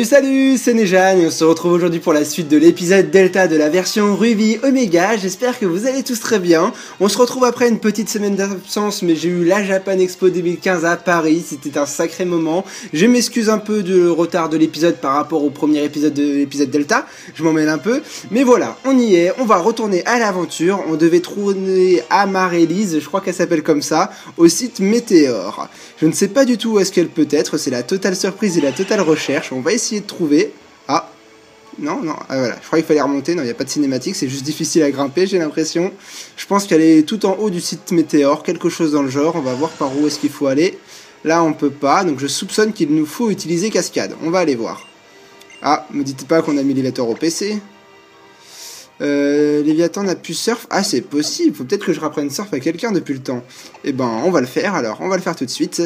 Salut, c'est Nejan et on se retrouve aujourd'hui pour la suite de l'épisode Delta de la version Ruby Omega. J'espère que vous allez tous très bien. On se retrouve après une petite semaine d'absence, mais j'ai eu la Japan Expo 2015 à Paris, c'était un sacré moment. Je m'excuse un peu du retard de l'épisode par rapport au premier épisode de l'épisode Delta, je m'en mêle un peu. Mais voilà, on y est, on va retourner à l'aventure. On devait trouver Amaryllis, je crois qu'elle s'appelle comme ça, au site Météor. Je ne sais pas du tout où est-ce qu'elle peut être, c'est la totale surprise et la totale recherche. On va essayer de trouver. Ah, non, voilà, je croyais qu'il fallait remonter. Non, il n'y a pas de cinématique, c'est juste difficile à grimper, j'ai l'impression. Je pense qu'elle est tout en haut du site Météor, quelque chose dans le genre. On va voir par où est-ce qu'il faut aller. Là, on peut pas, donc je soupçonne qu'il nous faut utiliser Cascade. On va aller voir. Ah, me dites pas qu'on a mis l'élévateur au PC. Léviathan n'a plus surf. Ah, c'est possible, faut peut-être que je rapprenne surf à quelqu'un depuis le temps. Eh ben, on va le faire alors, on va le faire tout de suite.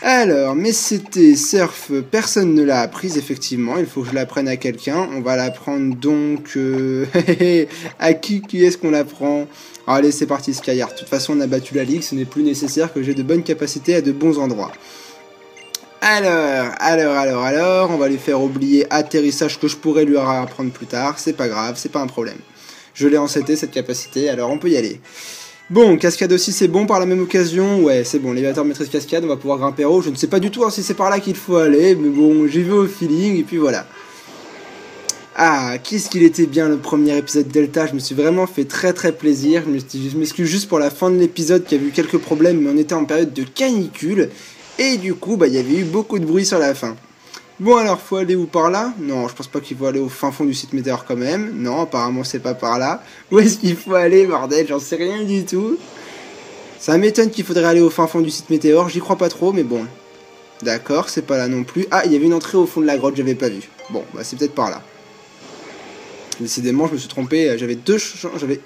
Alors, mais c'était surf, personne ne l'a apprise effectivement, il faut que je l'apprenne à quelqu'un. On va l'apprendre donc... à qui est-ce qu'on l'apprend? Allez, c'est parti Skyheart, de toute façon on a battu la ligue, ce n'est plus nécessaire que j'ai de bonnes capacités à de bons endroits. Alors, on va lui faire oublier atterrissage que je pourrais lui apprendre plus tard, c'est pas grave, c'est pas un problème. Je l'ai encetté cette capacité, alors on peut y aller. Bon, cascade aussi c'est bon par la même occasion, ouais c'est bon, l'élévateur maîtrise cascade, on va pouvoir grimper haut, je ne sais pas du tout si c'est par là qu'il faut aller, mais bon, j'y vais au feeling, et puis voilà. Ah, qu'est-ce qu'il était bien le premier épisode Delta, je me suis vraiment fait très plaisir, je m'excuse juste pour la fin de l'épisode qui a eu quelques problèmes, mais on était en période de canicule, et du coup, il y avait eu beaucoup de bruit sur la fin. Bon alors, faut aller où par là? Non, je pense pas qu'il faut aller au fin fond du site Météor quand même. Non, apparemment c'est pas par là. Où est-ce qu'il faut aller, bordel? J'en sais rien du tout. Ça m'étonne qu'il faudrait aller au fin fond du site Météor, j'y crois pas trop, mais bon. D'accord, c'est pas là non plus. Ah, il y avait une entrée au fond de la grotte, j'avais pas vu. Bon, c'est peut-être par là. Décidément, je me suis trompé, j'avais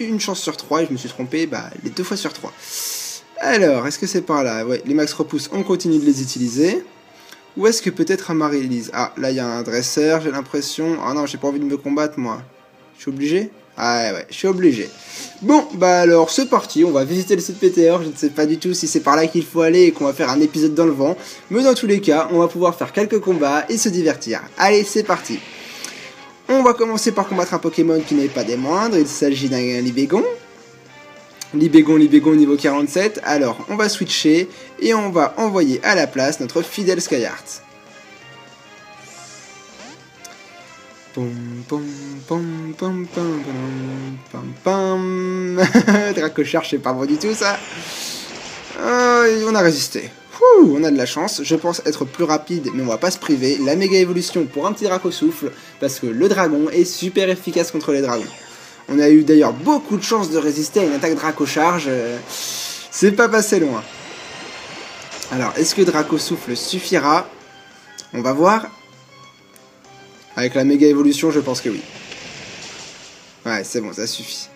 une chance sur 3 et je me suis trompé, les 2 fois sur 3. Alors, est-ce que c'est par là? Ouais, les max repousses, on continue de les utiliser. Ou est-ce que peut-être Amaryllis? Ah, là il y a un dresseur, j'ai l'impression. Ah non, j'ai pas envie de me combattre moi. Je suis obligé? Ah ouais, je suis obligé. Bon, alors c'est parti, on va visiter le site Météor. Je ne sais pas du tout si c'est par là qu'il faut aller et qu'on va faire un épisode dans le vent. Mais dans tous les cas, on va pouvoir faire quelques combats et se divertir. Allez, c'est parti. On va commencer par combattre un Pokémon qui n'est pas des moindres. Il s'agit d'un Libégon. Libégon niveau 47, alors on va switcher et on va envoyer à la place notre fidèle Skyheart. Dracocharge, c'est pas bon du tout ça. On a résisté. On a de la chance, je pense être plus rapide, mais on va pas se priver. La méga évolution pour un petit Dracosouffle, parce que le dragon est super efficace contre les dragons. On a eu d'ailleurs beaucoup de chance de résister à une attaque Dracocharge. C'est pas passé loin. Alors, est-ce que Dracosouffle suffira? On va voir. Avec la méga évolution, je pense que oui. Ouais, c'est bon, ça suffit.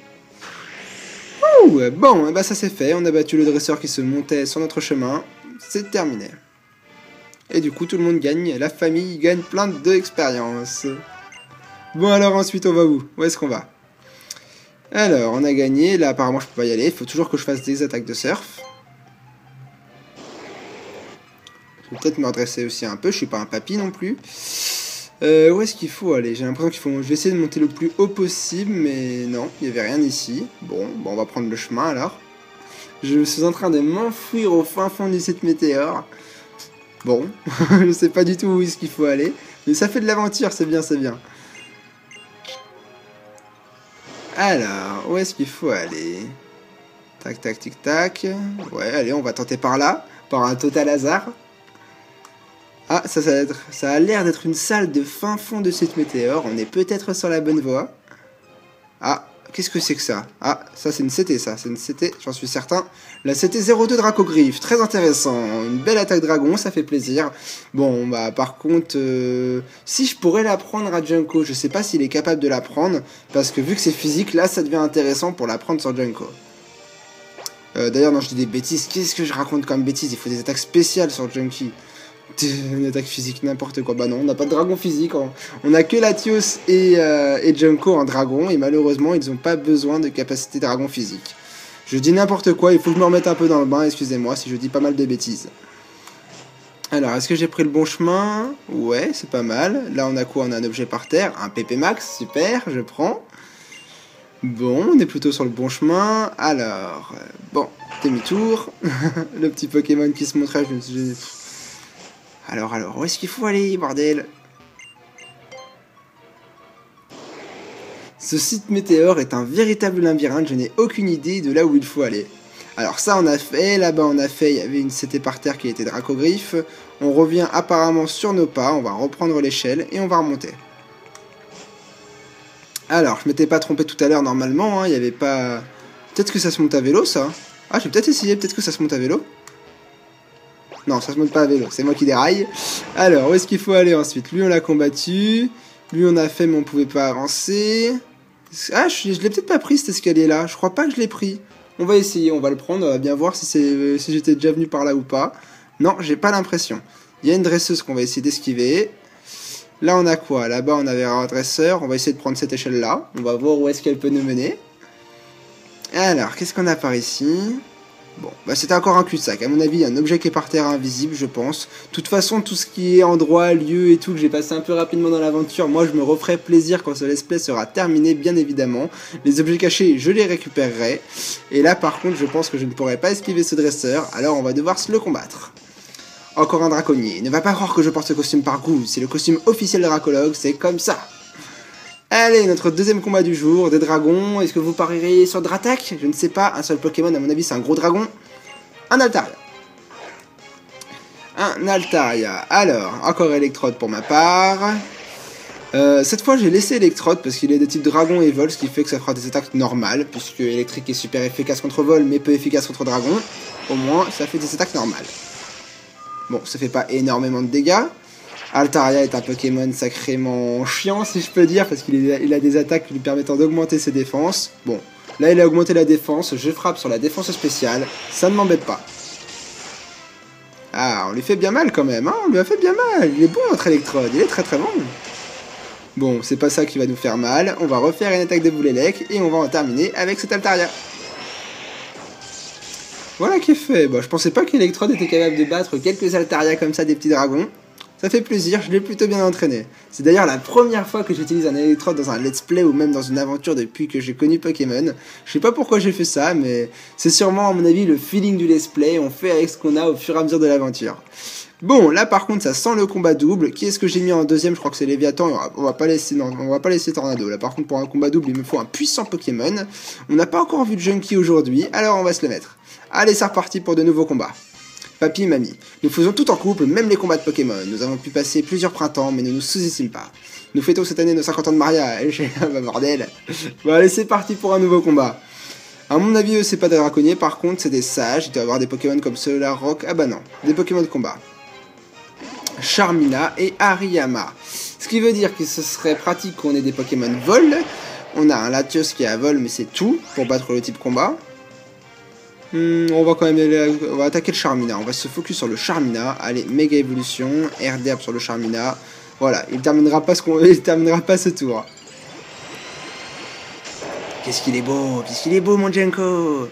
Bon, ça c'est fait. On a battu le dresseur qui se montait sur notre chemin. C'est terminé. Et du coup, tout le monde gagne. La famille gagne plein d'expérience. Bon, alors ensuite, on va où? Où est-ce qu'on va? Alors, on a gagné. Là, apparemment, je peux pas y aller. Il faut toujours que je fasse des attaques de surf. Je vais peut-être me redresser aussi un peu. Je suis pas un papy non plus. Où est-ce qu'il faut aller? J'ai l'impression qu'il faut... Je vais essayer de monter le plus haut possible, mais non, il n'y avait rien ici. Bon, on va prendre le chemin alors. Je suis en train de m'enfuir au fin fond du site Météor. Bon, je sais pas du tout où est-ce qu'il faut aller. Mais ça fait de l'aventure, c'est bien. Alors, où est-ce qu'il faut aller? Tac, tic, tac. Ouais, allez, on va tenter par là, par un total hasard. Ah, ça a l'air d'être une salle de fin fond de site Météor. On est peut-être sur la bonne voie. Ah, qu'est-ce que c'est que ça? Ah, ça c'est une CT, c'est une CT, j'en suis certain. La CT 02 Dracogriffe, très intéressant. Une belle attaque dragon, ça fait plaisir. Bon, par contre, si je pourrais la prendre à Junko, je sais pas s'il est capable de la prendre, parce que vu que c'est physique, là ça devient intéressant pour la prendre sur Junko. D'ailleurs, non, je dis des bêtises. Qu'est-ce que je raconte comme bêtises? Il faut des attaques spéciales sur Junkie. Une attaque physique, n'importe quoi. Non, on n'a pas de dragon physique. On a que Latios et Junko en dragon. Et malheureusement, ils n'ont pas besoin de capacité dragon physique. Je dis n'importe quoi. Il faut que je me remette un peu dans le bain. Excusez-moi si je dis pas mal de bêtises. Alors, est-ce que j'ai pris le bon chemin? Ouais, c'est pas mal. Là, on a quoi? On a un objet par terre. Un PP Max, super, je prends. Bon, on est plutôt sur le bon chemin. Alors, bon, demi-tour. Le petit Pokémon qui se montrait, je me suis dit... Alors, où est-ce qu'il faut aller, bordel? Ce site météore est un véritable labyrinthe, je n'ai aucune idée de là où il faut aller. Alors ça on a fait, là-bas on a fait, il y avait une CT par terre qui était Dracogriffe. On revient apparemment sur nos pas, on va reprendre l'échelle et on va remonter. Alors, je m'étais pas trompé tout à l'heure normalement, hein, il y avait pas... Peut-être que ça se monte à vélo ça? Ah, je vais peut-être essayer, peut-être que ça se monte à vélo. Non, ça se monte pas à vélo, c'est moi qui déraille. Alors, où est-ce qu'il faut aller ensuite? Lui on l'a combattu, lui on a fait mais on pouvait pas avancer... Ah, je l'ai peut-être pas pris cet escalier là, je crois pas que je l'ai pris. On va essayer, on va le prendre, on va bien voir si j'étais déjà venu par là ou pas. Non, j'ai pas l'impression. Il y a une dresseuse qu'on va essayer d'esquiver. Là on a quoi? Là-bas on avait un dresseur, on va essayer de prendre cette échelle là. On va voir où est-ce qu'elle peut nous mener. Alors, qu'est-ce qu'on a par ici? Bon, bah c'était encore un cul-de-sac. À mon avis, il y a un objet qui est par terre invisible, je pense. De toute façon, tout ce qui est endroit, lieu et tout, que j'ai passé un peu rapidement dans l'aventure, moi je me referai plaisir quand ce let's play sera terminé, bien évidemment. Les objets cachés, je les récupérerai. Et là, par contre, je pense que je ne pourrai pas esquiver ce dresseur, alors on va devoir se le combattre. Encore un draconnier. Ne va pas croire que je porte ce costume par goût, c'est le costume officiel de dracologue, c'est comme ça. Allez, notre deuxième combat du jour, des dragons. Est-ce que vous parierez sur Dratak? Je ne sais pas, un seul Pokémon, à mon avis, c'est un gros dragon. Un Altaria. Un Altaria. Alors, encore Electrode pour ma part. Cette fois, j'ai laissé Electrode parce qu'il est de type dragon et vol, ce qui fait que ça fera des attaques normales, puisque électrique est super efficace contre vol, mais peu efficace contre dragon. Au moins, ça fait des attaques normales. Bon, ça fait pas énormément de dégâts. Altaria est un Pokémon sacrément chiant, si je peux dire, parce qu'il a des attaques lui permettant d'augmenter ses défenses. Bon, là il a augmenté la défense, je frappe sur la défense spéciale, ça ne m'embête pas. Ah, on lui fait bien mal quand même, hein, on lui a fait bien mal, il est bon notre Electrode, il est très très bon. Bon, c'est pas ça qui va nous faire mal, on va refaire une attaque de Boulélec et on va en terminer avec cet Altaria. Voilà qui est fait, bon, je pensais pas qu'Electrode était capable de battre quelques Altaria comme ça, des petits dragons. Ça fait plaisir, je l'ai plutôt bien entraîné. C'est d'ailleurs la première fois que j'utilise un Electrode dans un let's play ou même dans une aventure depuis que j'ai connu Pokémon. Je sais pas pourquoi j'ai fait ça, mais c'est sûrement à mon avis le feeling du let's play, on fait avec ce qu'on a au fur et à mesure de l'aventure. Bon, là par contre ça sent le combat double. Qui est-ce que j'ai mis en deuxième? Je crois que c'est Léviathan, on va pas laisser Tornado. Là par contre pour un combat double il me faut un puissant Pokémon. On n'a pas encore vu de Junkie aujourd'hui, alors on va se le mettre. Allez, c'est reparti pour de nouveaux combats. Papy et mamie, nous faisons tout en couple, même les combats de Pokémon. Nous avons pu passer plusieurs printemps, mais ne nous sous-estime pas. Nous fêtons cette année nos 50 ans de mariage. Bah bordel. Bon allez, c'est parti pour un nouveau combat. À mon avis, eux, c'est pas des draconniers, par contre, c'est des sages. Il doit y avoir des Pokémon comme Solar Rock. Ah bah non, des Pokémon de combat. Charmina et Hariyama. Ce qui veut dire que ce serait pratique qu'on ait des Pokémon vol. On a un Latios qui est à vol, mais c'est tout pour battre le type combat. On va quand même on va attaquer le Charmina, on va se focus sur le Charmina. Allez, méga évolution, air d'herbe sur le Charmina. Voilà, il terminera pas ce tour. Qu'est-ce qu'il est beau mon Jenko.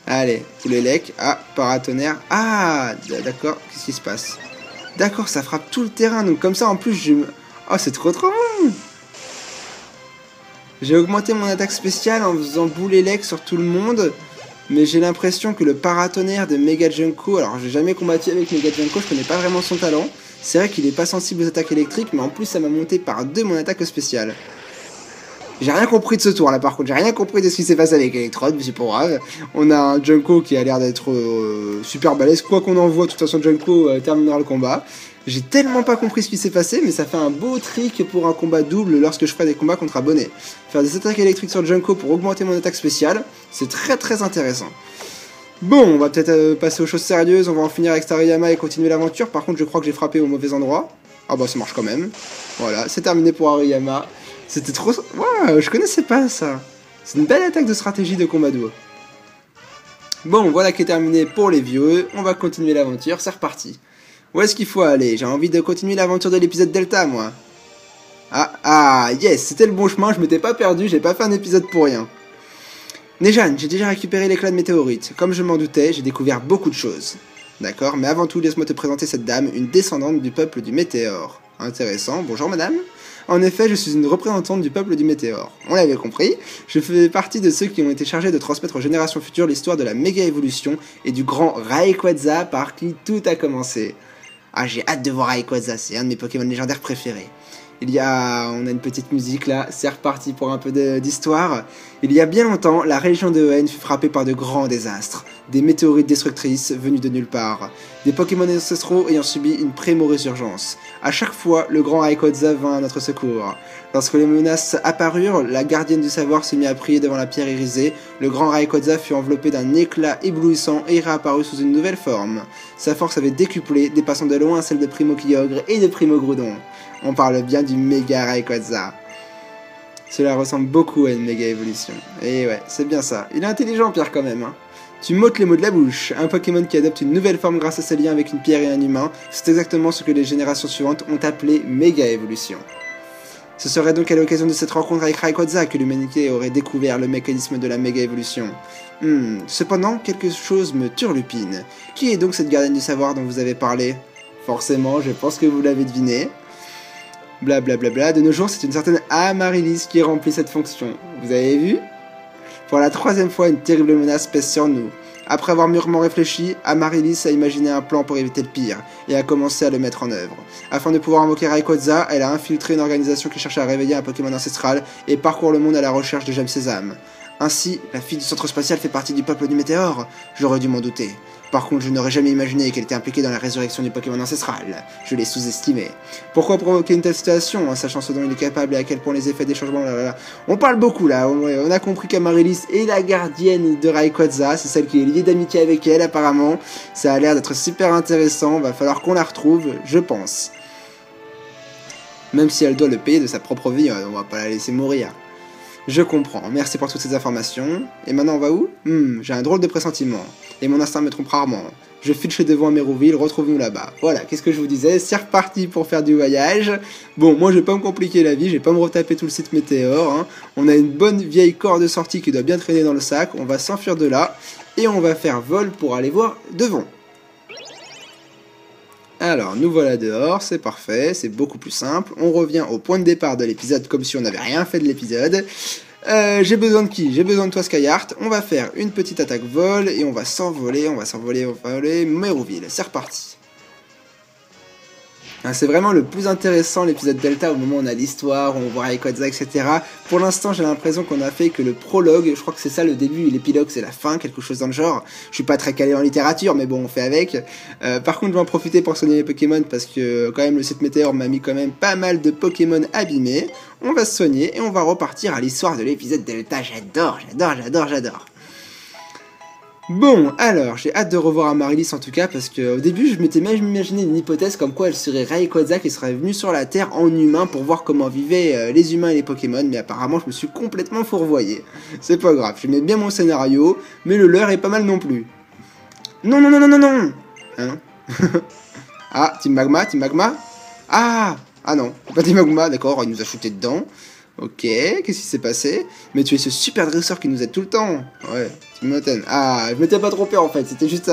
Allez, Boulélec, ah, paratonnerre. Ah, d'accord, qu'est-ce qui se passe? D'accord, ça frappe tout le terrain, donc comme ça en plus oh, c'est trop bon. J'ai augmenté mon attaque spéciale en faisant Boulélec sur tout le monde. Mais j'ai l'impression que le paratonnerre de Mega Junko, alors j'ai jamais combattu avec Mega Junko, je connais pas vraiment son talent. C'est vrai qu'il est pas sensible aux attaques électriques, mais en plus ça m'a monté par 2 mon attaque spéciale. J'ai rien compris de ce tour là par contre, j'ai rien compris de ce qui s'est passé avec Electrode, mais c'est pas grave. On a un Junko qui a l'air d'être super balèze, quoi qu'on en voit, de toute façon Junko terminera le combat. J'ai tellement pas compris ce qui s'est passé, mais ça fait un beau trick pour un combat double lorsque je ferai des combats contre abonnés. Faire des attaques électriques sur Junko pour augmenter mon attaque spéciale, c'est très très intéressant. Bon, on va peut-être passer aux choses sérieuses, on va en finir avec Hariyama et continuer l'aventure. Par contre, je crois que j'ai frappé au mauvais endroit. Ah bah ça marche quand même. Voilà, c'est terminé pour Hariyama. C'était trop... Waouh, je connaissais pas ça. C'est une belle attaque de stratégie de combat duo. Bon, voilà qui est terminé pour les vieux. On va continuer l'aventure, c'est reparti. Où est-ce qu'il faut aller? J'ai envie de continuer l'aventure de l'épisode Delta, moi. Ah, yes, c'était le bon chemin, je m'étais pas perdu, j'ai pas fait un épisode pour rien. Nejane, j'ai déjà récupéré l'éclat de météorite. Comme je m'en doutais, j'ai découvert beaucoup de choses. D'accord, mais avant tout, laisse-moi te présenter cette dame, une descendante du peuple du Météore. Intéressant, bonjour madame. En effet, je suis une représentante du peuple du Météore. On l'avait compris, je fais partie de ceux qui ont été chargés de transmettre aux générations futures l'histoire de la méga-évolution et du grand Rayquaza par qui tout a commencé. Ah, j'ai hâte de voir Rayquaza, c'est un de mes Pokémon légendaires préférés. On a une petite musique là, c'est reparti pour un peu d'histoire. Il y a bien longtemps, la région de Hoenn fut frappée par de grands désastres. Des météorites destructrices venues de nulle part. Des Pokémon ancestraux ayant subi une pré-résurgence. À chaque fois, le grand Rayquaza vint à notre secours. Lorsque les menaces apparurent, la gardienne du savoir se mit à prier devant la pierre irisée. Le grand Rayquaza fut enveloppé d'un éclat éblouissant et réapparut sous une nouvelle forme. Sa force avait décuplé, dépassant de loin celle de Primo Kyogre et de Primo Groudon. On parle bien du méga Rayquaza. Cela ressemble beaucoup à une méga évolution. Et ouais, c'est bien ça. Il est intelligent, Pierre, quand même. Hein. Tu m'ôtes les mots de la bouche. Un Pokémon qui adopte une nouvelle forme grâce à ses liens avec une pierre et un humain, c'est exactement ce que les générations suivantes ont appelé méga évolution. Ce serait donc à l'occasion de cette rencontre avec Rayquaza que l'humanité aurait découvert le mécanisme de la méga évolution. Cependant, quelque chose me turlupine. Qui est donc cette gardienne du savoir dont vous avez parlé ? Forcément, je pense que vous l'avez deviné. Blablabla, de nos jours, c'est une certaine Amaryllis qui remplit cette fonction. Vous avez vu ? Pour la 3e fois, une terrible menace pèse sur nous. Après avoir mûrement réfléchi, Amaryllis a imaginé un plan pour éviter le pire, et a commencé à le mettre en œuvre. Afin de pouvoir invoquer Rayquaza, elle a infiltré une organisation qui cherche à réveiller un Pokémon ancestral, et parcourt le monde à la recherche de gemmes sésame. Ainsi, la fille du centre spatial fait partie du peuple du Météore. J'aurais dû m'en douter. Par contre, je n'aurais jamais imaginé qu'elle était impliquée dans la résurrection du Pokémon ancestral. Je l'ai sous-estimé. Pourquoi provoquer une telle situation, en sachant ce dont il est capable et à quel point les effets des changements... On parle beaucoup là, on a compris qu'Amaryllis est la gardienne de Rayquaza, c'est celle qui est liée d'amitié avec elle apparemment. Ça a l'air d'être super intéressant, va falloir qu'on la retrouve, je pense. Même si elle doit le payer de sa propre vie, on va pas la laisser mourir. Je comprends, merci pour toutes ces informations. Et maintenant on va où ? J'ai un drôle de pressentiment. Et mon instinct me trompe rarement. Je file chez devant à Mérouville, retrouve-nous là-bas. Voilà, qu'est-ce que je vous disais ? C'est reparti pour faire du voyage. Bon, moi je vais pas me compliquer la vie, je vais pas me retaper tout le site Météore. Hein. On a une bonne vieille corde de sortie qui doit bien traîner dans le sac. On va s'enfuir de là. Et on va faire vol pour aller voir devant. Alors, nous voilà dehors, c'est parfait, c'est beaucoup plus simple. On revient au point de départ de l'épisode comme si on n'avait rien fait de l'épisode. J'ai besoin de qui ? J'ai besoin de toi, Skyheart. On va faire une petite attaque vol et on va s'envoler, Mérouville. C'est reparti. C'est vraiment le plus intéressant, l'épisode Delta, au moment où on a l'histoire, où on voit Rayquaza, etc. Pour l'instant, j'ai l'impression qu'on a fait que le prologue, je crois que c'est ça le début, et l'épilogue c'est la fin, quelque chose dans le genre. Je suis pas très calé en littérature, mais bon, on fait avec. Par contre, je vais en profiter pour soigner les Pokémon, parce que quand même, le site Météore m'a mis quand même pas mal de Pokémon abîmés. On va se soigner, et on va repartir à l'histoire de l'épisode Delta. J'adore. Bon, alors, j'ai hâte de revoir Amaryllis en tout cas, parce qu'au début, je m'étais même imaginé une hypothèse comme quoi elle serait Rayquaza qui serait venue sur la Terre en humain pour voir comment vivaient les humains et les Pokémon, mais apparemment, je me suis complètement fourvoyé. C'est pas grave, j'aimais bien mon scénario, mais le leur est pas mal non plus. Non hein. Ah, Team Magma Ah non, pas Team Magma, d'accord, il nous a shooté dedans. Ok, qu'est-ce qui s'est passé ? Mais tu es ce super dresseur qui nous aide tout le temps. Ouais, Team Moten. Ah, je m'étais pas trompé en fait, c'était juste...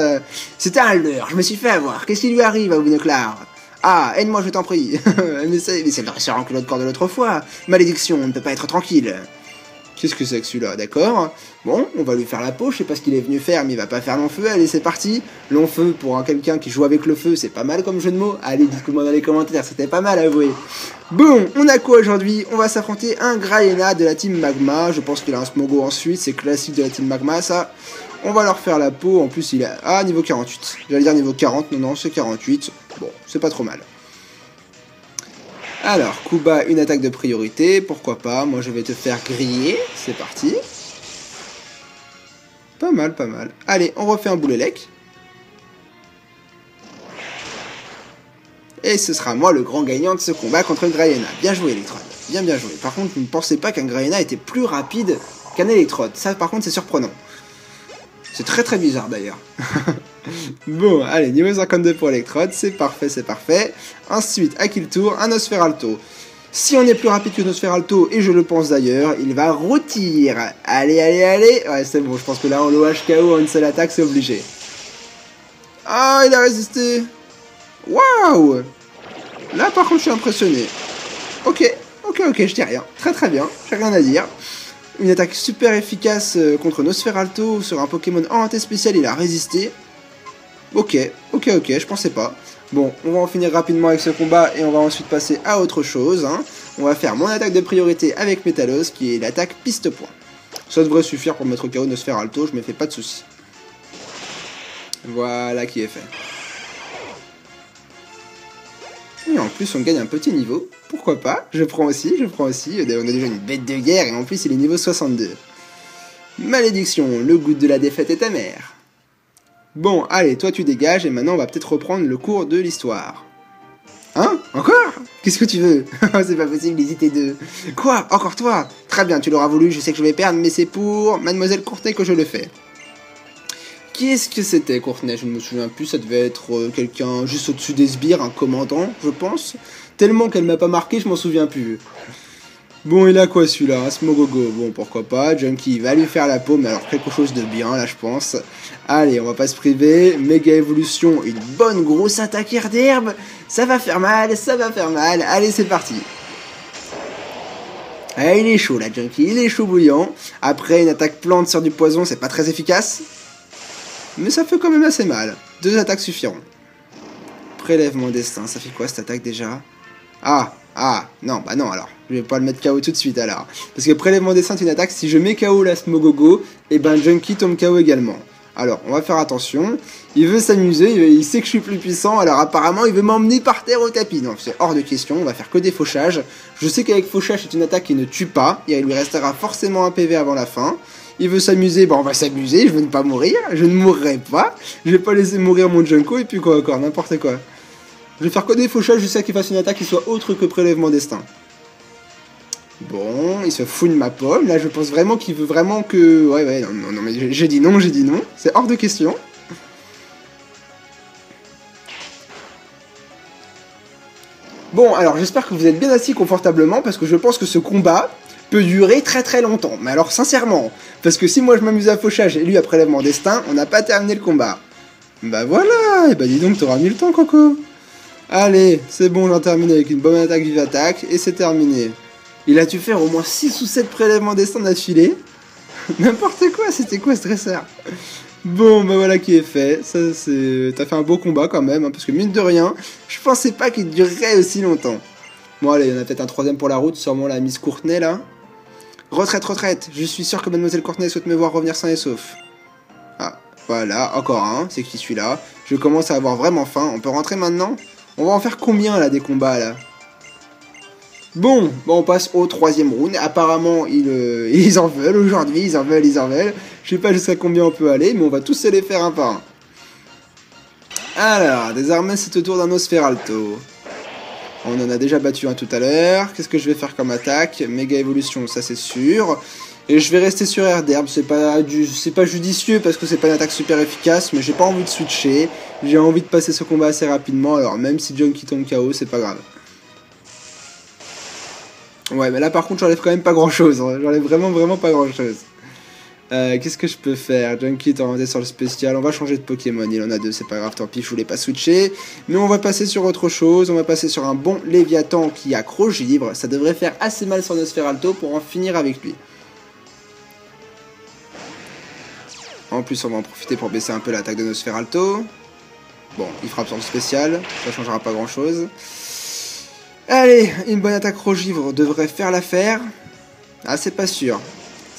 C'était un leurre, je me suis fait avoir. Qu'est-ce qui lui arrive à Obinoclar ? Ah, aide-moi, je t'en prie. mais c'est le dresseur en culotte corps de l'autre fois. Malédiction, on ne peut pas être tranquille. Qu'est-ce que c'est que celui-là, d'accord ? Bon, on va lui faire la peau, je sais pas ce qu'il est venu faire, mais il va pas faire long feu, allez c'est parti. Long feu, pour quelqu'un qui joue avec le feu, c'est pas mal comme jeu de mots. Allez, dites-moi dans les commentaires, c'était pas mal, avouez. Bon, on a quoi aujourd'hui ? On va s'affronter un Graena de la team Magma, je pense qu'il a un Smogo ensuite, c'est classique de la team Magma ça. On va leur faire la peau, en plus il est... Ah, niveau 48. J'allais dire niveau 40, non, c'est 48. Bon, c'est pas trop mal. Alors, Kuba, une attaque de priorité, pourquoi pas, moi je vais te faire griller, c'est parti. Pas mal. Allez, on refait un Boulélec. Et ce sera moi le grand gagnant de ce combat contre Graena. Bien joué, Electrode, bien joué. Par contre, je ne pensais pas qu'un Graena était plus rapide qu'un Electrode, ça par contre c'est surprenant. C'est très bizarre d'ailleurs. Bon, allez, niveau 52 pour Electrode, c'est parfait. Ensuite, à qui le tour ? Un Nosferalto. Si on est plus rapide que Nosferalto, et je le pense d'ailleurs, il va rôtir. Allez. Ouais, c'est bon, je pense que là, on l'OHKO en une seule attaque, c'est obligé. Oh Ah, il a résisté. Waouh. Là, par contre, je suis impressionné. Ok, je dis rien. Très très bien, j'ai rien à dire. Une attaque super efficace contre Nosferalto sur un Pokémon orienté spécial, il a résisté. Ok, je pensais pas. Bon, on va en finir rapidement avec ce combat et on va ensuite passer à autre chose. Hein. On va faire mon attaque de priorité avec Metalos, qui est l'attaque piste-point. Ça devrait suffire pour mettre KO Nosferalto, je me fais pas de soucis. Voilà qui est fait. Et en plus, on gagne un petit niveau. Pourquoi pas? Je prends aussi. On a déjà une bête de guerre et en plus, il est niveau 62. Malédiction, le goût de la défaite est amer. Bon, allez, toi tu dégages et maintenant on va peut-être reprendre le cours de l'histoire. Hein? Encore? Qu'est-ce que tu veux? C'est pas possible d'hésiter deux. Quoi? Encore toi? Très bien, tu l'auras voulu, je sais que je vais perdre, mais c'est pour Mademoiselle Courtenay que je le fais. Qui est-ce que c'était, Courtenay? Je ne me souviens plus, ça devait être quelqu'un juste au-dessus des sbires, un commandant, je pense. Tellement qu'elle m'a pas marqué, je m'en souviens plus. Bon, il a quoi celui-là? Smogogo. Bon, pourquoi pas. Junkie va lui faire la peau, mais alors quelque chose de bien, là, je pense. Allez, on va pas se priver. Méga évolution, une bonne grosse attaque air d'herbe. Ça va faire mal, Allez, c'est parti. Ah, il est chaud, là, Junkie. Il est chaud bouillant. Après, une attaque plante sur du poison, c'est pas très efficace. Mais ça fait quand même assez mal. 2 attaques suffiront. Prélèvement destin, ça fait quoi cette attaque déjà? Non, bah non alors. Je vais pas le mettre KO tout de suite alors. Parce que prélèvement destin, c'est une attaque. Si je mets KO la Smogogo, et ben Junkie tombe KO également. Alors, on va faire attention. Il veut s'amuser, il sait que je suis plus puissant, alors apparemment il veut m'emmener par terre au tapis. Non, c'est hors de question, on va faire que des fauchages. Je sais qu'avec fauchage, c'est une attaque qui ne tue pas. Il lui restera forcément un PV avant la fin. Il veut s'amuser, on va s'amuser, je veux ne pas mourir, je ne mourrai pas. Je vais pas laisser mourir mon Junko, et puis quoi encore, n'importe quoi. Je vais faire que des fauchages jusqu'à qu'il fasse une attaque qui soit autre que prélèvement destin. Bon, il se fout de ma pomme, là je pense vraiment qu'il veut vraiment que... Ouais, non, mais j'ai dit non, c'est hors de question. Bon, alors j'espère que vous êtes bien assis confortablement, parce que je pense que ce combat peut durer très très longtemps. Mais alors sincèrement, parce que si moi je m'amuse à fauchage et lui à prélèvement destin, on n'a pas terminé le combat. Bah voilà, et bah dis donc t'auras mis le temps Coco. Allez, c'est bon, j'en termine avec une bonne attaque vive attaque, et c'est terminé. Il a dû faire au moins 6 ou 7 prélèvements destin d'affilée. N'importe quoi, c'était quoi ce dresseur? Bon, bah voilà qui est fait. Ça, t'as fait un beau combat quand même, hein, parce que mine de rien, je pensais pas qu'il durerait aussi longtemps. Bon allez, il y en a peut-être un troisième pour la route, sûrement la Miss Courtenay là. Retraite, je suis sûr que Mademoiselle Courtenay souhaite me voir revenir sain et sauf. Ah, voilà, encore un, c'est qui celui-là? Je commence à avoir vraiment faim, on peut rentrer maintenant? On va en faire combien là des combats là? Bon, on passe au 3ème round. Apparemment, ils en veulent aujourd'hui, ils en veulent. Je sais pas jusqu'à combien on peut aller, mais on va tous se les faire un par un. Alors, désormais, c'est au tour d'un Nosferalto. On en a déjà battu un tout à l'heure. Qu'est-ce que je vais faire comme attaque? Méga évolution, ça c'est sûr. Et je vais rester sur air d'herbe. C'est pas judicieux parce que c'est pas une attaque super efficace, mais j'ai pas envie de switcher. J'ai envie de passer ce combat assez rapidement. Alors, même si Junkie tombe KO, c'est pas grave. Ouais, mais là par contre j'enlève quand même pas grand chose, hein. J'enlève vraiment pas grand chose. Qu'est-ce que je peux faire? Junkie est orienté sur le spécial, on va changer de Pokémon, il en a 2, c'est pas grave, tant pis, je voulais pas switcher. Mais on va passer sur autre chose, on va passer sur un bon Léviathan qui a Crogivre, ça devrait faire assez mal sur Nosferalto pour en finir avec lui. En plus on va en profiter pour baisser un peu l'attaque de Nosferalto. Bon, il frappe sur le spécial, ça changera pas grand chose. Allez, une bonne attaque Crogivre devrait faire l'affaire. Ah, c'est pas sûr.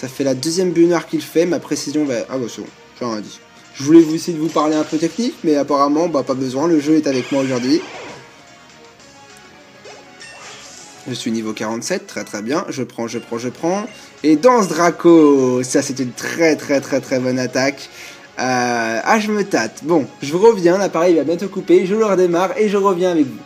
Ça fait la 2ème bunard qu'il fait, ma précision va... Ah bah c'est bon, j'ai rien dit. Je voulais essayer de vous parler un peu technique, mais apparemment, bah pas besoin, le jeu est avec moi aujourd'hui. Je suis niveau 47, très bien, je prends. Et Danse Draco, ça c'est une très bonne attaque. Je me tâte. Bon, je reviens, l'appareil va bientôt couper, je le redémarre et je reviens avec vous.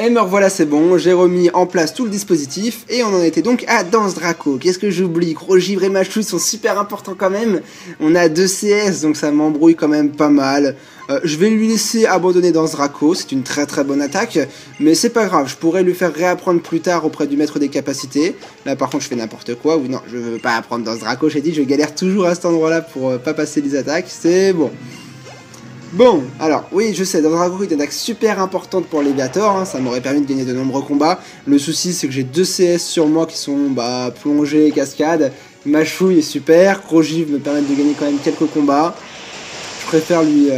Et me revoilà, c'est bon, j'ai remis en place tout le dispositif, et on en était donc à Danse Draco. Qu'est-ce que j'oublie? Crogivre et Machu sont super importants quand même. On a 2 CS, donc ça m'embrouille quand même pas mal. Je vais lui laisser abandonner Danse Draco, c'est une très bonne attaque, mais c'est pas grave, je pourrais lui faire réapprendre plus tard auprès du maître des capacités. Là par contre je fais n'importe quoi, ou non, je veux pas apprendre Danse Draco, j'ai dit, je galère toujours à cet endroit-là pour pas passer les attaques, c'est bon. Bon, alors, oui, je sais, Dendrogoku est une attaque super importante pour Léviator, hein, ça m'aurait permis de gagner de nombreux combats. Le souci, c'est que j'ai 2 CS sur moi qui sont, plongée, cascade. Ma chouille est super, Rogiv me permet de gagner quand même quelques combats. Je préfère lui,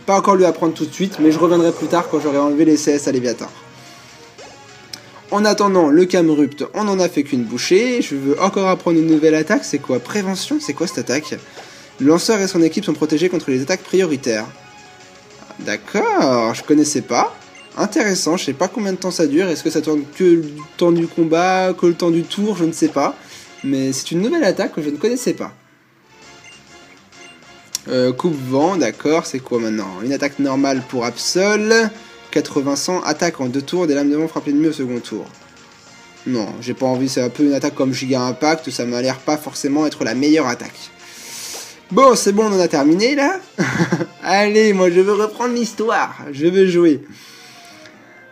pas encore lui apprendre tout de suite, mais je reviendrai plus tard quand j'aurai enlevé les CS à Léviator. En attendant, le Camerupt, on n'en a fait qu'une bouchée. Je veux encore apprendre une nouvelle attaque, c'est quoi? Prévention, c'est quoi cette attaque? Le lanceur et son équipe sont protégés contre les attaques prioritaires. D'accord, je connaissais pas. Intéressant, je sais pas combien de temps ça dure. Est-ce que ça tourne que le temps du combat, que le temps du tour, je ne sais pas. Mais c'est une nouvelle attaque que je ne connaissais pas. Coupe-vent, d'accord, c'est quoi maintenant? Une attaque normale pour Absol. 80-100, attaque en 2 tours, des lames de vent frappent l'ennemi au second tour. Non, j'ai pas envie, c'est un peu une attaque comme Giga Impact, ça m'a l'air pas forcément être la meilleure attaque. Bon, c'est bon, on en a terminé là. Allez, moi je veux reprendre l'histoire, je veux jouer.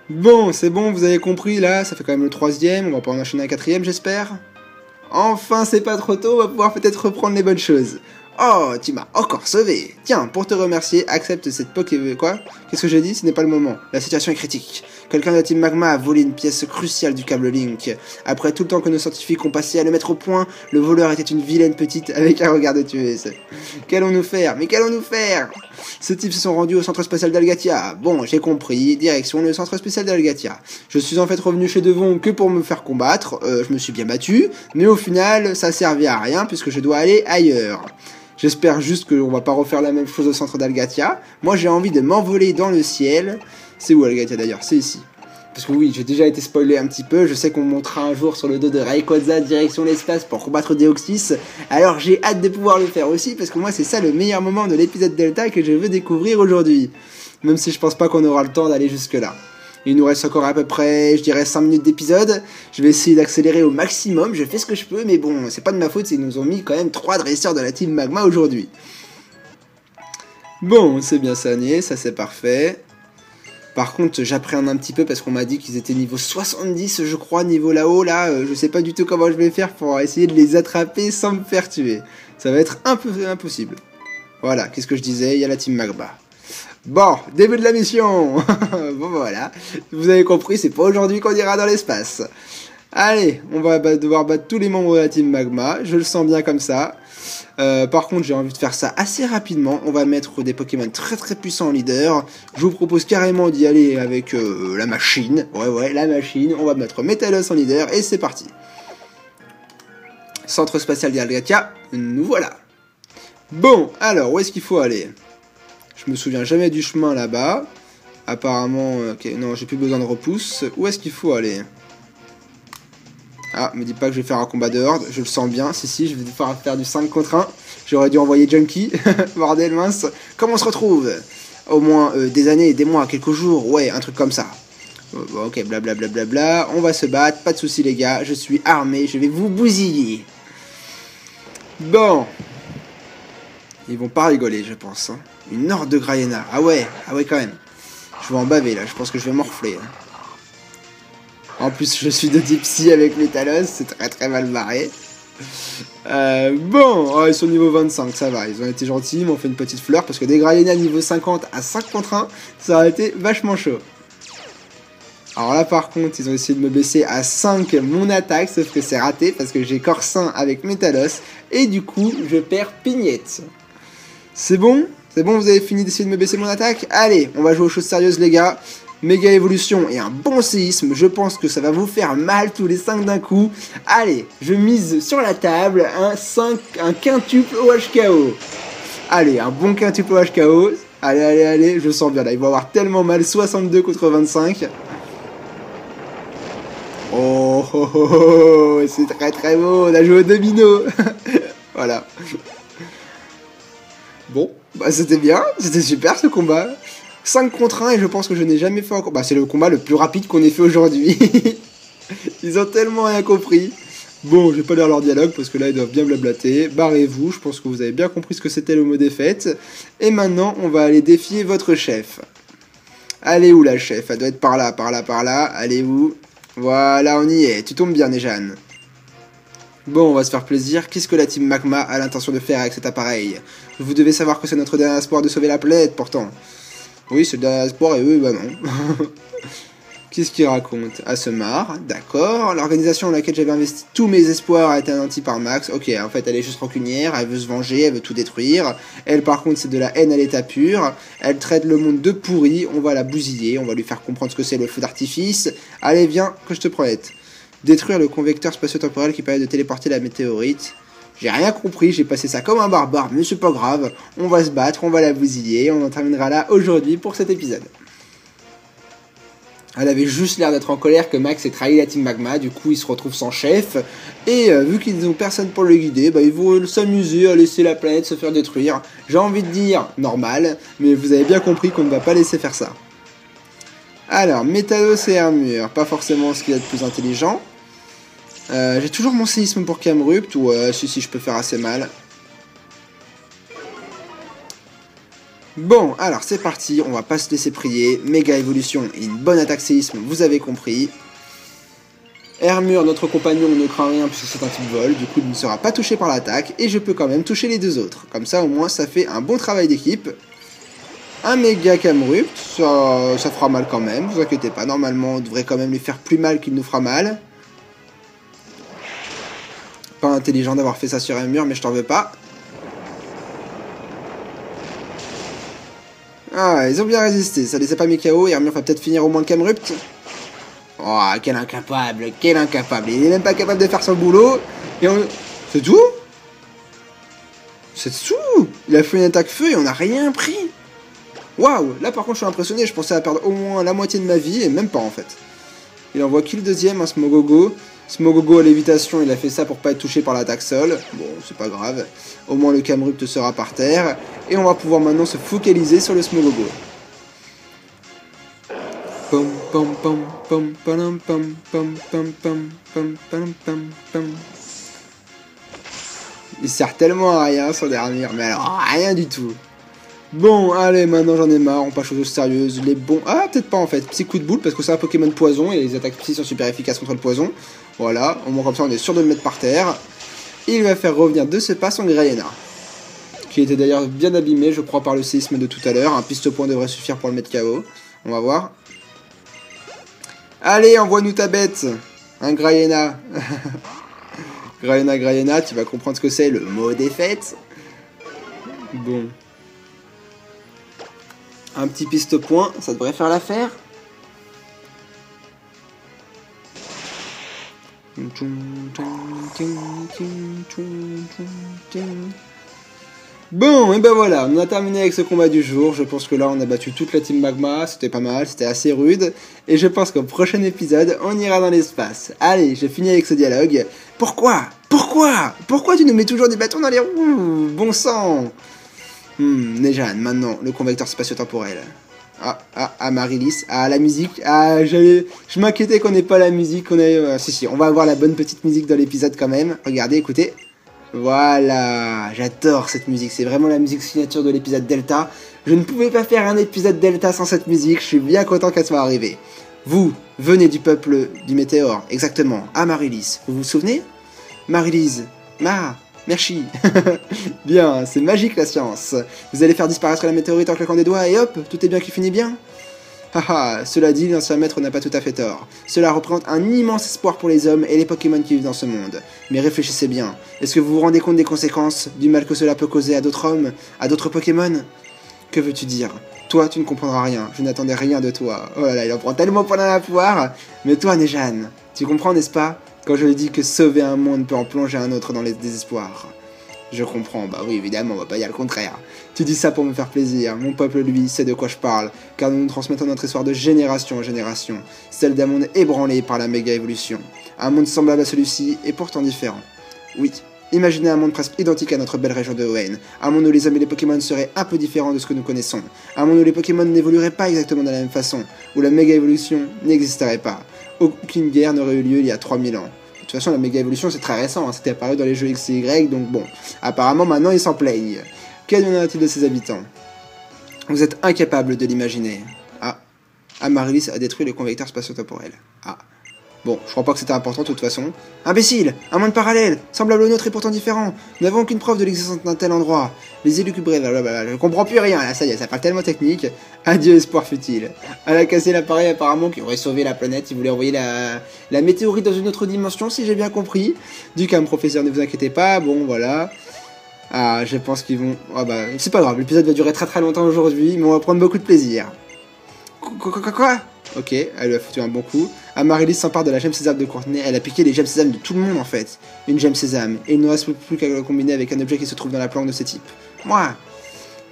Bon, c'est bon, vous avez compris là, ça fait quand même le 3ème, on va pas en enchaîner un 4ème j'espère. Enfin, c'est pas trop tôt, on va pouvoir peut-être reprendre les bonnes choses. Oh, tu m'as encore sauvé. Tiens, pour te remercier, accepte cette Poké... Quoi? Qu'est-ce que j'ai dit? Ce n'est pas le moment. La situation est critique. Quelqu'un de la Team Magma a volé une pièce cruciale du câble Link. Après tout le temps que nos scientifiques ont passé à le mettre au point, le voleur était une vilaine petite avec un regard de tueuse. Qu'allons-nous faire? Mais qu'allons-nous faire? Ces types se sont rendus au centre spatial d'Algatia. Bon, j'ai compris. Direction le centre spatial d'Algatia. Je suis en fait revenu chez Devon que pour me faire combattre. Je me suis bien battu. Mais au final, ça servait à rien puisque je dois aller ailleurs. J'espère juste qu'on va pas refaire la même chose au centre d'Algatia. Moi, j'ai envie de m'envoler dans le ciel. C'est où Algatia d'ailleurs? C'est ici. Parce que oui, j'ai déjà été spoilé un petit peu. Je sais qu'on me montrera un jour sur le dos de Rayquaza direction l'espace pour combattre Deoxys. Alors j'ai hâte de pouvoir le faire aussi parce que moi, c'est ça le meilleur moment de l'épisode Delta que je veux découvrir aujourd'hui. Même si je pense pas qu'on aura le temps d'aller jusque là. Il nous reste encore à peu près, je dirais, 5 minutes d'épisode. Je vais essayer d'accélérer au maximum, je fais ce que je peux, mais bon, c'est pas de ma faute, ils nous ont mis quand même 3 dresseurs de la Team Magma aujourd'hui. Bon, c'est bien soigné, ça c'est parfait. Par contre, j'appréhende un petit peu parce qu'on m'a dit qu'ils étaient niveau 70, je crois, niveau là-haut, là. Je sais pas du tout comment je vais faire pour essayer de les attraper sans me faire tuer. Ça va être un peu impossible. Voilà, qu'est-ce que je disais, il y a la Team Magma. Bon, début de la mission. Bon voilà, vous avez compris, c'est pas aujourd'hui qu'on ira dans l'espace. Allez, on va devoir battre tous les membres de la Team Magma, je le sens bien comme ça. Par contre, j'ai envie de faire ça assez rapidement. On va mettre des Pokémon très très puissants en leader. Je vous propose carrément d'y aller avec la machine. Ouais, la machine. On va mettre Metalos en leader et c'est parti. Centre spatial d'Algatia, nous voilà. Bon, alors, où est-ce qu'il faut aller ? Je me souviens jamais du chemin là-bas. Apparemment, ok, non, j'ai plus besoin de repousse. Où est-ce qu'il faut aller? Ah, me dis pas que je vais faire un combat de horde, je le sens bien. Si, je vais devoir faire du 5 contre 1. J'aurais dû envoyer Junkie. Bordel mince. Comment on se retrouve? Au moins des années, des mois, quelques jours, ouais, un truc comme ça. Bon, ok, blablabla. On va se battre, pas de soucis les gars. Je suis armé, je vais vous bousiller. Bon. Ils vont pas rigoler, je pense. Hein. Une horde de Graiena. Ah ouais, quand même. Je vais en baver là, je pense que je vais morfler. Hein. En plus, je suis de Dipsy avec Metalos, c'est très très mal barré. Bon, oh, ils sont niveau 25, ça va. Ils ont été gentils, ils m'ont fait une petite fleur parce que des Graiena niveau 50 à 5 contre 1, ça aurait été vachement chaud. Alors là par contre ils ont essayé de me baisser à 5 mon attaque, sauf que c'est raté parce que j'ai Corsin avec Metalos et du coup je perds Pignette. C'est bon, vous avez fini d'essayer de me baisser mon attaque? Allez, on va jouer aux choses sérieuses les gars. Méga évolution et un bon séisme, je pense que ça va vous faire mal tous les 5 d'un coup. Allez, je mise sur la table un quintuple OHKO. Allez, un bon quintuple OHKO. Allez, je sens bien là, il va avoir tellement mal, 62 contre 25. Oh, c'est très très beau, on a joué au domino. Voilà. Bon, bah c'était bien, c'était super ce combat. 5 contre 1 et je pense que je n'ai jamais fait encore. Bah c'est le combat le plus rapide qu'on ait fait aujourd'hui. Ils ont tellement rien compris. Bon, je vais pas lire leur dialogue parce que là ils doivent bien blablater. Barrez-vous, je pense que vous avez bien compris ce que c'était le mot défaite. Et maintenant, on va aller défier votre chef. Allez où la chef? Elle doit être par là. Allez où? Voilà, on y est. Tu tombes bien, Nejane. Bon, on va se faire plaisir. Qu'est-ce que la Team Magma a l'intention de faire avec cet appareil? Vous devez savoir que c'est notre dernier espoir de sauver la planète, pourtant. Oui, c'est le dernier espoir et eux, bah non. Qu'est-ce qu'il raconte? Assemar, d'accord. L'organisation dans laquelle j'avais investi tous mes espoirs a été anéantie par Max. Ok, en fait, elle est juste rancunière, elle veut se venger, elle veut tout détruire. Elle, par contre, c'est de la haine à l'état pur. Elle traite le monde de pourri, on va la bousiller, on va lui faire comprendre ce que c'est le feu d'artifice. Allez, viens, que je te promette. Détruire le convecteur spatio-temporel qui permet de téléporter la météorite. J'ai rien compris, j'ai passé ça comme un barbare, mais c'est pas grave. On va se battre, on va la bousiller, on en terminera là aujourd'hui pour cet épisode. Elle avait juste l'air d'être en colère que Max ait trahi la Team Magma, du coup il se retrouve sans chef, et vu qu'ils n'ont personne pour le guider, bah, ils vont s'amuser à laisser la planète se faire détruire. J'ai envie de dire normal, mais vous avez bien compris qu'on ne va pas laisser faire ça. Alors, Métalos et Armure, pas forcément ce qu'il y a de plus intelligent. J'ai toujours mon séisme pour Camrupt, ou si je peux faire assez mal. Bon, alors c'est parti, on va pas se laisser prier. Méga évolution et une bonne attaque séisme, vous avez compris. Hermure, notre compagnon, ne craint rien puisque c'est un type vol, du coup il ne sera pas touché par l'attaque, et je peux quand même toucher les deux autres. Comme ça au moins ça fait un bon travail d'équipe. Un méga Camrupt, ça fera mal quand même, vous inquiétez pas, normalement on devrait quand même lui faire plus mal qu'il nous fera mal. Pas intelligent d'avoir fait ça sur Hermure, mais je t'en veux pas. Ah, ils ont bien résisté, ça laissait pas mes KO, et Hermure va peut-être finir au moins le Camrupt. Oh, quel incapable, quel incapable. Il est même pas capable de faire son boulot. Et on... C'est tout? C'est tout? Il a fait une attaque feu et on n'a rien pris. Waouh, là par contre je suis impressionné, je pensais à perdre au moins la moitié de ma vie, et même pas en fait. Il envoie qui le deuxième, un Smogogo. Smogogo à lévitation, il a fait ça pour pas être touché par l'attaque sol. Bon, c'est pas grave. Au moins le Camrupt sera par terre. Et on va pouvoir maintenant se focaliser sur le Smogogo. Pom pom pom pom pom pom pom pom pom pom pom pom pom. Il sert tellement à rien son dernier, mais alors rien du tout. Bon, allez, maintenant j'en ai marre, on passe aux choses sérieuses. Les bons... Ah, peut-être pas en fait. Petit coup de boule parce que c'est un Pokémon poison et les attaques psy sont super efficaces contre le poison. Voilà, au moins comme ça on est sûr de le mettre par terre. Et il va faire revenir de ce pas son Grayena, qui était d'ailleurs bien abîmé, je crois, par le séisme de tout à l'heure. Un piste-point devrait suffire pour le mettre KO. On va voir. Allez, envoie-nous ta bête. Un Grayena. Grayena, tu vas comprendre ce que c'est, le mot défaite. Bon. Un petit piste-point, ça devrait faire l'affaire. Bon, et ben voilà, on a terminé avec ce combat du jour. Je pense que là, on a battu toute la Team Magma. C'était pas mal, c'était assez rude. Et je pense qu'au prochain épisode, on ira dans l'espace. Allez, j'ai fini avec ce dialogue. Pourquoi tu nous mets toujours des bâtons dans les roues? Bon sang. Nejan, maintenant, le convecteur spatio-temporel. Marilis, la musique. Je m'inquiétais qu'on n'ait pas la musique. Si, on va avoir la bonne petite musique dans l'épisode quand même. Regardez, écoutez. Voilà, j'adore cette musique, c'est vraiment la musique signature de l'épisode Delta. Je ne pouvais pas faire un épisode Delta sans cette musique, je suis bien content qu'elle soit arrivée. Vous, venez du peuple du météore, exactement, Marilis, vous vous souvenez? Marilise, merci. Bien, c'est magique la science. Vous allez faire disparaître la météorite en claquant des doigts et hop, tout est bien qui finit bien. Cela dit, l'ancien maître n'a pas tout à fait tort. Cela représente un immense espoir pour les hommes et les Pokémon qui vivent dans ce monde. Mais réfléchissez bien, est-ce que vous vous rendez compte des conséquences, du mal que cela peut causer à d'autres hommes, à d'autres Pokémon? Que veux-tu dire? Toi, tu ne comprendras rien, je n'attendais rien de toi. Oh là là, il en prend tellement pour la poire. Mais toi, Nejan, tu comprends, n'est-ce pas? Quand je dis que sauver un monde peut en plonger un autre dans les désespoirs. Je comprends, bah oui, évidemment, on va pas dire le contraire. Tu dis ça pour me faire plaisir, mon peuple, lui, sait de quoi je parle, car nous nous transmettons notre histoire de génération en génération, celle d'un monde ébranlé par la méga-évolution. Un monde semblable à celui-ci, et pourtant différent. Oui, imaginez un monde presque identique à notre belle région de Hoenn, un monde où les hommes et les Pokémon seraient un peu différents de ce que nous connaissons, un monde où les Pokémon n'évolueraient pas exactement de la même façon, où la méga-évolution n'existerait pas. Aucune guerre n'aurait eu lieu il y a 3000 ans. De toute façon, la méga-évolution, c'est très récent, c'était apparu dans les jeux X et Y, donc bon. Apparemment, maintenant, ils s'en plaignent. Qu'adviendra-t-il de ses habitants? Vous êtes incapable de l'imaginer. Marilis a détruit le convecteur spatio-temporel. Bon, je crois pas que c'était important de toute façon. Imbécile! Un monde parallèle, semblable au nôtre et pourtant différent. Nous n'avons aucune preuve de l'existence d'un tel endroit. Les élucubrés, blablabla. Je comprends plus rien, là, ça y est, ça parle tellement technique. Adieu, espoir futile. Elle a cassé l'appareil apparemment qui aurait sauvé la planète. Il voulait envoyer la météorite dans une autre dimension, si j'ai bien compris. Du calme, professeur, ne vous inquiétez pas. Bon, voilà. Ah, je pense qu'ils vont... Ah bah, c'est pas grave, l'épisode va durer très très longtemps aujourd'hui, mais on va prendre beaucoup de plaisir. Quoi? Ok, elle lui a foutu un bon coup. Amaryllis s'empare de la gemme sésame de Courtney. Elle a piqué les gemmes sésame de tout le monde en fait. Une gemme sésame. Et il ne reste plus qu'à le combiner avec un objet qui se trouve dans la planque de ce type. Moi.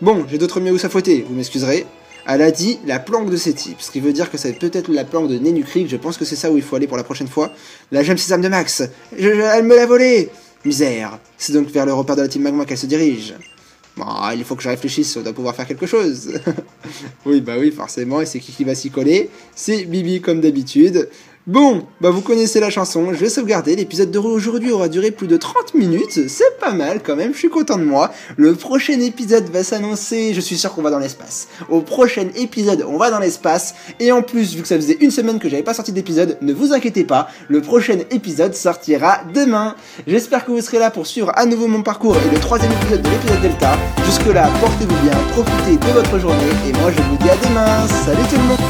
Bon, j'ai d'autres mieux où s'affouetter, vous m'excuserez. Elle a dit la planque de ces types, ce qui veut dire que c'est peut-être la planque de Nenukrik. Je pense que c'est ça où il faut aller pour la prochaine fois. La gemme sésame de Max. Elle me l'a volée. Misère. C'est donc vers le repère de la team Magma qu'elle se dirige. Bon, il faut que je réfléchisse, on doit pouvoir faire quelque chose. Oui, bah oui, forcément, et c'est qui va s'y coller? C'est Bibi comme d'habitude. Bon, bah vous connaissez la chanson, je vais sauvegarder, l'épisode d'aujourd'hui aura duré plus de 30 minutes, c'est pas mal quand même, je suis content de moi. Le prochain épisode va s'annoncer, je suis sûr qu'on va dans l'espace. Au prochain épisode, on va dans l'espace, et en plus, vu que ça faisait une semaine que j'avais pas sorti d'épisode, ne vous inquiétez pas, le prochain épisode sortira demain. J'espère que vous serez là pour suivre à nouveau mon parcours et le 3e épisode de l'épisode Delta. Jusque là, portez-vous bien, profitez de votre journée, et moi je vous dis à demain, salut tout le monde!